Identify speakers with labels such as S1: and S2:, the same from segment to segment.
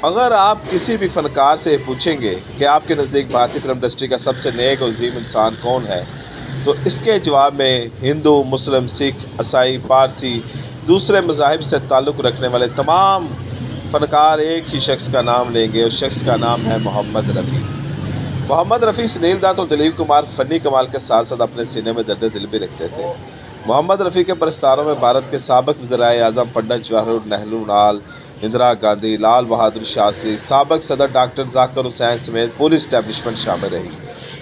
S1: اگر آپ کسی بھی فنکار سے پوچھیں گے کہ آپ کے نزدیک بھارتی فلم انڈسٹری کا سب سے نیک اور عظیم انسان کون ہے، تو اس کے جواب میں ہندو، مسلم، سکھ، عیسائی، پارسی، دوسرے مذاہب سے تعلق رکھنے والے تمام فنکار ایک ہی شخص کا نام لیں گے، اس شخص کا نام ہے محمد رفیع۔ محمد رفیع سنیل دت اور دلیپ کمار فنی کمال کے ساتھ ساتھ اپنے سینے میں درد دل بھی رکھتے تھے۔ محمد رفیع کے پرستاروں میں بھارت کے سابق وزرائے اعظم پنڈت جواہر لال نہرو، اندرا گاندھی، لال بہادر شاستری، سابق صدر ڈاکٹر ذاکر حسین سمیت پوری اسٹیبلشمنٹ شامل رہی۔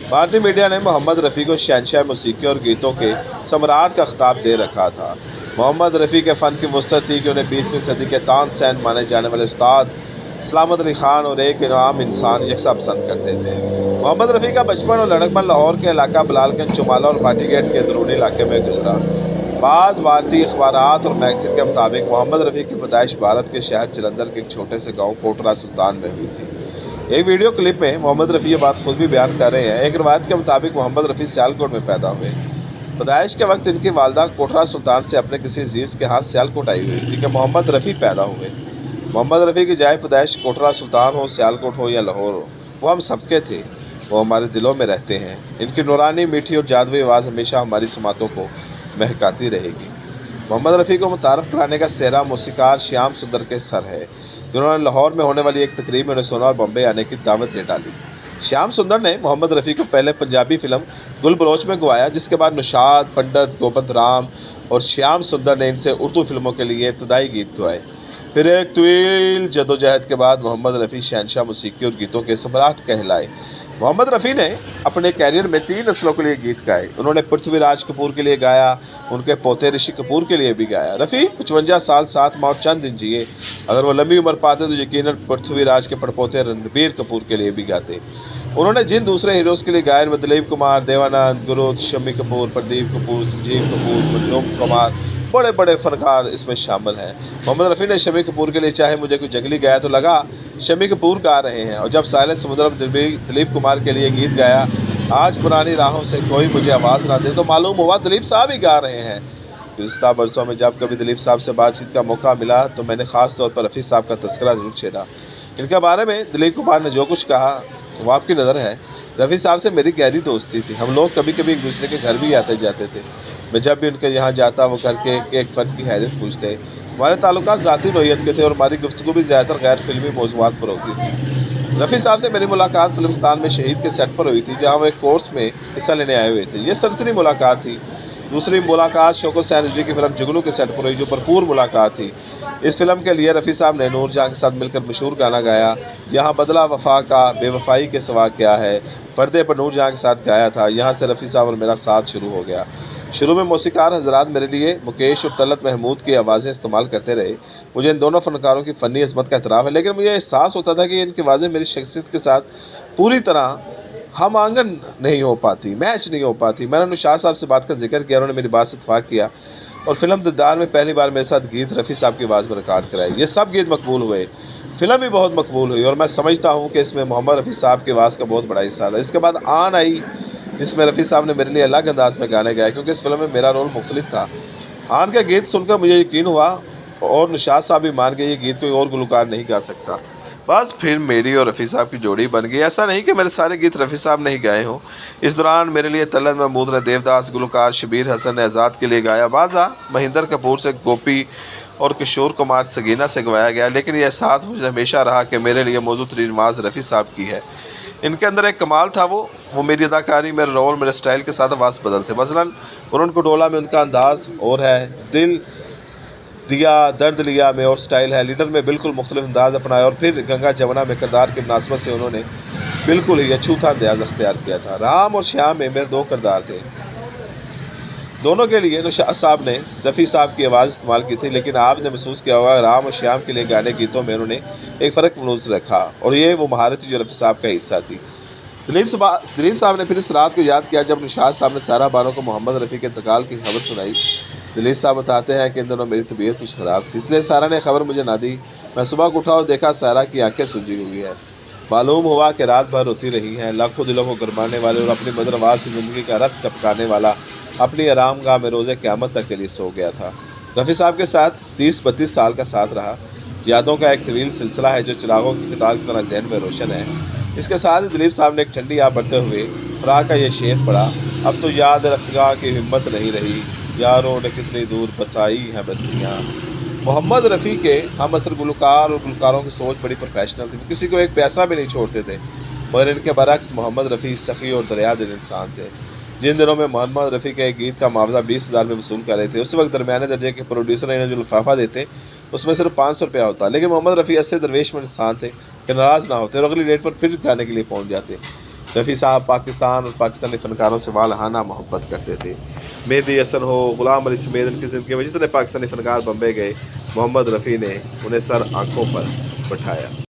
S1: بھارتی میڈیا نے محمد رفیع کو شہنشاہ موسیقی اور گیتوں کے سمراٹ کا خطاب دے رکھا تھا۔ محمد رفیع کے فن کی وسعت تھی کہ انہیں 20ویں صدی کے تان سین مانے جانے والے استاد سلامت علی خان اور ایک عام انسان یکساں پسند کرتے تھے۔ محمد رفیع کا بچپن اور لڑکپن لاہور کے علاقہ بلال گنج، چومالہ اور بھاٹی گیٹ کے اندرونی علاقے میں گزرا۔ بعض بھارتی اخبارات اور میگزین کے مطابق محمد رفیع کی پیدائش بھارت کے شہر جلندھر کے ایک چھوٹے سے گاؤں کوٹرا سلطان میں ہوئی تھی۔ ایک ویڈیو کلپ میں محمد رفیع یہ بات خود بھی بیان کر رہے ہیں۔ ایک روایت کے مطابق محمد رفیع سیالکوٹ میں پیدا ہوئے۔ پیدائش کے وقت ان کی والدہ کوٹرا سلطان سے اپنے کسی عزیز کے ہاتھ سیالکوٹ آئی ہوئی تھی کہ محمد رفیع پیدا ہوئے۔ محمد رفیع کی جائے پیدائش کوٹرا سلطان ہو، سیالکوٹ ہو یا لاہور ہو، وہ ہم سب کے تھے، وہ ہمارے دلوں میں رہتے ہیں۔ ان کی نورانی، میٹھی اور جادوئی آواز ہمیشہ ہماری سماعتوں کو مہکاتی رہے گی۔ محمد رفیع کو متعارف کرانے کا سہرا موسیقار شیام سندر کے سر ہے، جنہوں نے لاہور میں ہونے والی ایک تقریب میں انہیں سنا اور بمبئی آنے کی دعوت دے ڈالی۔ شیام سندر نے محمد رفیع کو پہلے پنجابی فلم گل بروچ میں گوایا، جس کے بعد نشاد، پنڈت گوبند رام اور شیام سندر نے ان سے اردو فلموں کے لیے ابتدائی گیت گوائے۔ پھر ایک طویل جدوجہد کے بعد محمد رفیع شہنشاہ موسیقی اور گیتوں کے سمراٹ کہلائے۔ محمد رفیع نے اپنے کیریئر میں 3 نسلوں کے لیے گیت گائے۔ انہوں نے پرتھوی راج کپور کے لیے گایا، ان کے پوتے رشی کپور کے لیے بھی گایا۔ رفیع 55 سال 7 ماہ اور چند دن جیے۔ اگر وہ لمبی عمر پاتے تو یقیناً پرتھوی راج کے پڑپوتے رنبیر کپور کے لیے بھی گاتے۔ انہوں نے جن دوسرے ہیروز کے لیے گائے ان میں دلیپ کمار، دیوانند، گروتھ، شمی کپور، پردیپ کپور، سنجیو کپور، منجوم کمار، بڑے بڑے فنکار اس میں شامل ہیں۔ محمد رفیع نے شمی کپور کے لیے چاہے مجھے کوئی جنگلی گایا تو لگا شمی کپور گا رہے ہیں، اور جب سائلنٹ سمندر دلیپ کمار کے لیے گیت گایا آج پرانی راہوں سے کوئی مجھے آواز نہ دے، تو معلوم ہوا دلیپ صاحب ہی گا رہے ہیں۔ گزشتہ برسوں میں جب کبھی دلیپ صاحب سے بات چیت کا موقع ملا تو میں نے خاص طور پر رفیع صاحب کا تذکرہ ضرور چھیڑا۔ ان کے بارے میں دلیپ کمار نے جو کچھ کہا وہ آپ کی نظر ہے۔ رفیع صاحب سے میری گہری دوستی تھی، ہم لوگ کبھی کبھی ایک دوسرے کے گھر بھی آتے جاتے تھے۔ میں جب بھی ان کے یہاں جاتا وہ گھر کے ایک فن کی حیرت پوچھتے۔ ہمارے تعلقات ذاتی نوعیت کے تھے اور ہماری گفتگو بھی زیادہ تر غیر فلمی موضوعات پر ہوتی تھی۔ رفیع صاحب سے میری ملاقات فلمستان میں شہید کے سیٹ پر ہوئی تھی، جہاں وہ ایک کورس میں حصہ لینے آئے ہوئے تھے۔ یہ سرسری ملاقات تھی۔ دوسری ملاقات شوکو سین رضوی کی فلم جگنو کے سیٹ پر ہوئی، جو بھرپور ملاقات تھی۔ اس فلم کے لیے رفیع صاحب نے نور جہاں کے ساتھ مل کر مشہور گانا گایا، یہاں بدلہ وفا کا بے وفائی کے سوا کیا ہے، پردے پر نور جہاں کے ساتھ گایا تھا۔ یہاں سے رفیع صاحب اور میرا ساتھ شروع ہو گیا۔ شروع میں موسیقار حضرات میرے لیے مکیش اور طلعت محمود کی آوازیں استعمال کرتے رہے۔ مجھے ان دونوں فنکاروں کی فنی عظمت کا اعتراف ہے، لیکن مجھے احساس ہوتا تھا کہ ان کی آوازیں میری شخصیت کے ساتھ پوری طرح ہم آہنگ نہیں ہو پاتی، میچ نہیں ہو پاتی۔ میں نے نشاد صاحب سے بات کا ذکر کیا، انہوں نے میری بات سے اتفاق کیا اور فلم دیدار میں پہلی بار میرے ساتھ گیت رفیع صاحب کی آواز میں ریکارڈ کرائے۔ یہ سب گیت مقبول ہوئے، فلم بھی بہت مقبول ہوئی، اور میں سمجھتا ہوں کہ اس میں محمد رفیع صاحب کی آواز کا بہت بڑا حصہ تھا۔ اس کے بعد آن آئی، جس میں رفیع صاحب نے میرے لیے الگ انداز میں گانے گائے، کیونکہ اس فلم میں میرا رول مختلف تھا۔ آن کا گیت سن کر مجھے یقین ہوا اور نشاد صاحب بھی مان گئے یہ گیت کوئی اور گلوکار نہیں گا سکتا۔ بس پھر میری اور رفیع صاحب کی جوڑی بن گئی۔ ایسا نہیں کہ میرے سارے گیت رفیع صاحب نہیں گائے ہوں۔ اس دوران میرے لیے طلعت محمود نے دیوداس، گلوکار شبیر حسن نے آزاد کے لیے گایا، بعضا مہندر کپور سے گوپی اور کشور کمار سگینا سے گوایا گیا، لیکن یہ احساس مجھے ہمیشہ رہا کہ میرے لیے موزوں ترین آواز رفیع صاحب کی ہے۔ ان کے اندر ایک کمال تھا، وہ میری اداکاری، میرے رول، میرے سٹائل کے ساتھ آواز بدلتے۔ مثلاً انہوں کو ڈولا میں ان کا انداز اور ہے، دل دیا درد لیا میں اور سٹائل ہے، لیڈر میں بالکل مختلف انداز اپنایا، اور پھر گنگا جمنا میں کردار کی مناسبت سے انہوں نے بالکل ہی اچھوتا انداز اختیار کیا تھا۔ رام اور شیام میں میرے 2 کردار تھے، دونوں کے لیے نشاد صاحب نے رفیع صاحب کی آواز استعمال کی تھی، لیکن آپ نے محسوس کیا ہوگا رام اور شیام کے لیے گانے گیتوں میں انہوں نے ایک فرق ملحوظ رکھا، اور یہ وہ مہارت تھی جو رفیع صاحب کا حصہ تھی۔ دلیپ صاحب نے پھر اس رات کو یاد کیا جب نشاد صاحب نے سارا بانو کو محمد رفیع کے انتقال کی خبر سنائی۔ دلیپ صاحب بتاتے ہیں کہ ان دنوں میری طبیعت کچھ خراب تھی، اس لیے سارا نے خبر مجھے نہ دی۔ میں صبح کو اٹھا اور دیکھا سارا کی آنکھیں سوجی ہوئی ہیں۔ معلوم ہوا کہ رات بھر روتی رہی ہیں، لاکھوں دلوں کو گرمانے والے اور اپنی مدر آواز سے زندگی کا رس ٹپکانے والا اپنی آرام گاہ میں روز قیامت تک کے لیے سو گیا تھا۔ رفیع صاحب کے ساتھ 30-32 سال کا ساتھ رہا، یادوں کا ایک طویل سلسلہ ہے جو چراغوں کی قطار کی طرح ذہن میں روشن ہے۔ اس کے ساتھ ہی دلیپ صاحب نے ایک ٹھنڈی آب بڑھتے ہوئے فراق کا یہ شعر پڑھا: اب تو یاد رفتگاہ کی ہمت نہیں رہی، یاروں نے کتنی دور بسائی ہیں بستیاں۔ محمد رفیع کے ہم عصر گلوکار اور گلوکاروں کی سوچ بڑی پروفیشنل تھی، کسی کو ایک پیسہ بھی نہیں چھوڑتے تھے، مگر ان کے برعکس محمد رفیع سخی اور دریا دل انسان تھے۔ جن دنوں میں محمد رفیع کے ایک گیت کا معاوضہ 20,000 میں وصول کر رہے تھے، اس وقت درمیانے درجے کے پروڈیوسر انہیں جو لفافہ دیتے اس میں صرف 500 روپیہ ہوتا، لیکن محمد رفیع ایسے درویش انسان تھے کہ ناراض نہ ہوتے اور اگلی ڈیٹ پر پھر گانے کے لیے پہنچ جاتے۔ رفیع صاحب پاکستان اور پاکستانی فنکاروں سے والہانہ محبت کرتے تھے۔ مہدی حسن ہو، غلام علی سمیت، ان کی زندگی میں جتنے پاکستانی فنکار بمبے گئے، محمد رفیع نے انہیں سر آنکھوں پر بٹھایا۔